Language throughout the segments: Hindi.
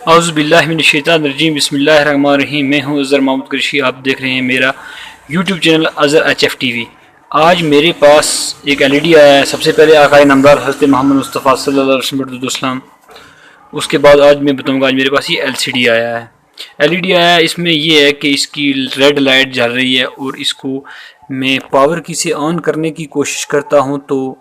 औज़ुबिल्लाहिमिनश्शैतानिर्रजीम बिस्मिल्लाहिर्रहमानिर्रहीम। मैं हूँ अज़हर महमूद कुरैशी। आप देख रहे हैं मेरा YouTube channel Azhar HF TV। आज मेरे पास एक LED आया है। सबसे पहले आक़ाए नामदार हज़रत मोहम्मद मुस्तफ़ा सल्लल्लाहु अलैहि वसल्लम, उसके बाद आज मैं बताऊँगा। आज मेरे पास ये LCD आया है, LED आया है। इसमें ये है कि इसकी रेड लाइट जल रही है और इसको मैं पावर की से ऑन करने की कोशिश करता हूँ तो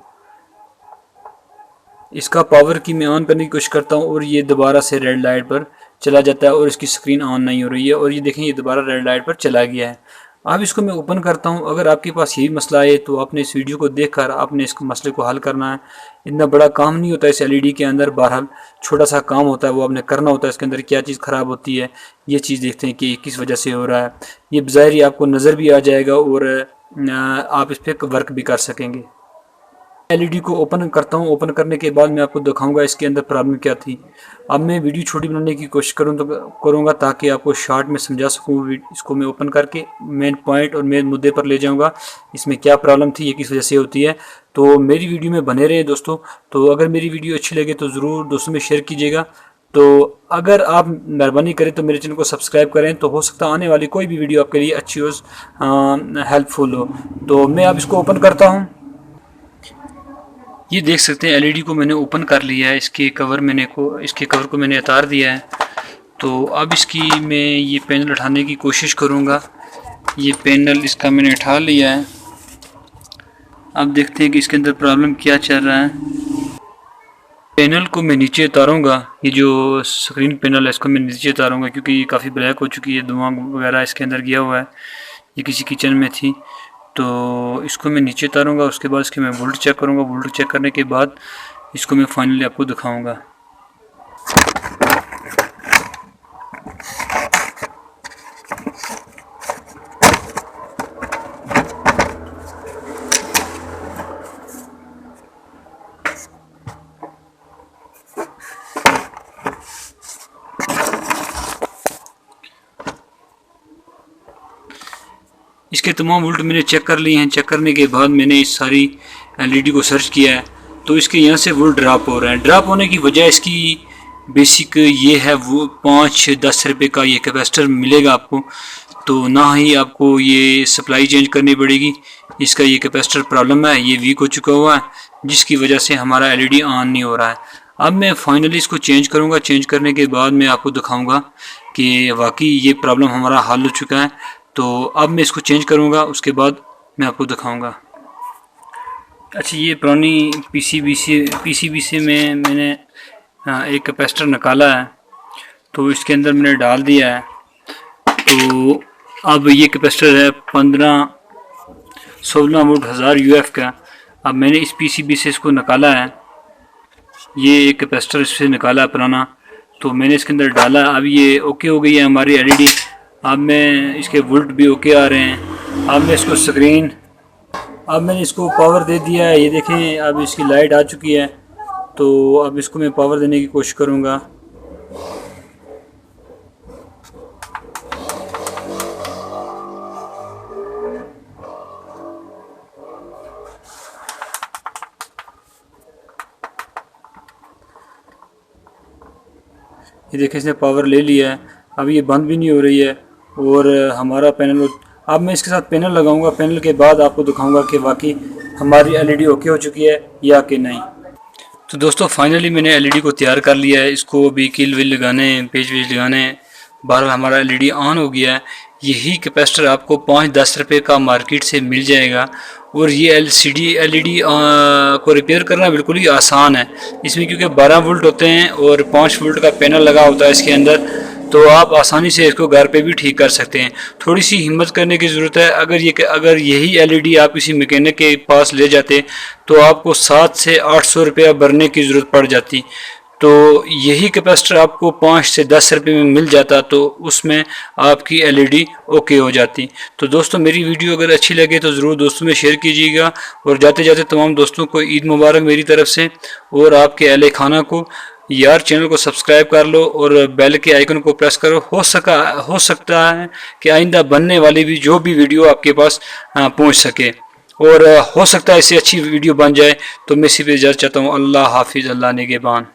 इसका पावर की मैं ऑन करने की कोशिश करता हूँ और ये दोबारा से रेड लाइट पर चला जाता है और इसकी स्क्रीन ऑन नहीं हो रही है। और ये देखें, ये दोबारा रेड लाइट पर चला गया है। अब इसको मैं ओपन करता हूँ। अगर आपके पास यही मसला है तो आपने इस वीडियो को देखकर आपने इस मसले को हल करना है। इतना बड़ा काम नहीं होता इस LED के अंदर, बहरहाल छोटा सा काम होता है, वो आपने करना होता है। इसके अंदर क्या चीज़ ख़राब होती है ये चीज़ देखते हैं कि किस वजह से हो रहा है। ये बज़ाहिर आपको नज़र भी आ जाएगा और आप इस पर वर्क भी कर सकेंगे। LED को ओपन करता हूँ। ओपन करने के बाद मैं आपको दिखाऊंगा इसके अंदर प्रॉब्लम क्या थी। अब मैं वीडियो छोटी बनाने की कोशिश करूँगा ताकि आपको शॉर्ट में समझा सकूँ। इसको मैं ओपन करके मेन पॉइंट और मेन मुद्दे पर ले जाऊँगा, इसमें क्या प्रॉब्लम थी, ये किस वजह से होती है। तो मेरी वीडियो में बने रहे दोस्तों। तो अगर मेरी वीडियो अच्छी लगे तो ज़रूर दोस्तों में शेयर कीजिएगा। तो अगर आप मेहरबानी करें तो मेरे चैनल को सब्सक्राइब करें, तो हो सकता है आने वाली कोई भी वीडियो आपके लिए अच्छी हो, हेल्पफुल हो। तो मैं अब इसको ओपन करता हूँ। ये देख सकते हैं LED को मैंने ओपन कर लिया है। इसके कवर को मैंने उतार दिया है। तो अब इसकी मैं ये पैनल उठाने की कोशिश करूँगा। ये पैनल इसका मैंने उठा लिया है। अब देखते हैं कि इसके अंदर प्रॉब्लम क्या चल रहा है। पैनल को मैं नीचे उतारूँगा। ये जो स्क्रीन पैनल है इसको मैं नीचे उतारूँगा क्योंकि ये काफ़ी ब्लैक हो चुकी है, धुआं वगैरह इसके अंदर गया हुआ है। ये किसी किचन में थी तो इसको मैं नीचे उतारूँगा। उसके बाद इसके मैं वोल्ट चेक करूँगा। वोल्ट चेक करने के बाद इसको मैं फाइनली आपको दिखाऊँगा। इसके तमाम वोल्ट मैंने चेक कर लिए हैं। चेक करने के बाद मैंने इस सारी LED को सर्च किया है तो इसके यहाँ से वोल्ट ड्रॉप हो रहा है। ड्रॉप होने की वजह इसकी बेसिक ये है, वो 5-10 रुपये का ये कैपेसिटर मिलेगा आपको, तो ना ही आपको ये सप्लाई चेंज करनी पड़ेगी। इसका ये कैपेसिटर प्रॉब्लम है, ये वीक हो चुका हुआ है जिसकी वजह से हमारा LED ऑन नहीं हो रहा है। अब मैं फाइनली इसको चेंज करूँगा। चेंज करने के बाद मैं आपको दिखाऊँगा कि वाकई ये प्रॉब्लम हमारा हल हो चुका है। तो अब मैं इसको चेंज करूँगा, उसके बाद मैं आपको दिखाऊँगा। अच्छा, ये पुरानी PCB से मैंने एक कैपेसिटर निकाला है तो इसके अंदर मैंने डाल दिया है। तो अब ये कैपेसिटर है 15-16 वोल्ट 1000 UF का। अब मैंने इस PCB से इसको निकाला है। ये एक कैपेसिटर इससे निकाला है पुराना, तो मैंने इसके अंदर डाला। अब ये ओके हो गई है हमारी LED। अब मैं इसके वोल्ट भी ओके आ रहे हैं। अब मैं इसको अब मैंने इसको पावर दे दिया है। ये देखें, अब इसकी लाइट आ चुकी है। तो अब इसको मैं पावर देने की कोशिश करूँगा। ये देखें, इसने पावर ले लिया है। अब ये बंद भी नहीं हो रही है और हमारा पैनल, अब मैं इसके साथ पैनल लगाऊंगा। पैनल के बाद आपको दिखाऊंगा कि वाकई हमारी LED ओके हो चुकी है या कि नहीं। तो दोस्तों फाइनली मैंने LED को तैयार कर लिया है। इसको अभी कील वील लगाने, पेज वेज लगाने, बहरहाल हमारा LED ऑन हो गया है। यही कैपेसिटर आपको 5-10 रुपये का मार्केट से मिल जाएगा और ये LED को रिपेयर करना बिल्कुल ही आसान है। इसमें क्योंकि 12 वोल्ट होते हैं और 5 वोल्ट का पैनल लगा होता है इसके अंदर, तो आप आसानी से इसको घर पे भी ठीक कर सकते हैं। थोड़ी सी हिम्मत करने की ज़रूरत है। अगर यही LED आप किसी मैकेनिक के पास ले जाते तो आपको 700 से 800 रुपया भरने की ज़रूरत पड़ जाती। तो यही कैपेसिटर आपको 5 से 10 रुपये में मिल जाता, तो उसमें आपकी LED ओके हो जाती। तो दोस्तों मेरी वीडियो अगर अच्छी लगे तो ज़रूर दोस्तों में शेयर कीजिएगा और जाते जाते तमाम दोस्तों को ईद मुबारक मेरी तरफ से। और आपके अहले खाना को यार चैनल को सब्सक्राइब कर लो और बेल के आइकन को प्रेस करो। हो सकता है कि आइंदा बनने वाली भी जो भी वीडियो आपके पास पहुंच सके और हो सकता है इससे अच्छी वीडियो बन जाए। तो मैं इसी पे इजाज़त चाहता हूँ। अल्लाह हाफिज़, अल्लाह निगहबान।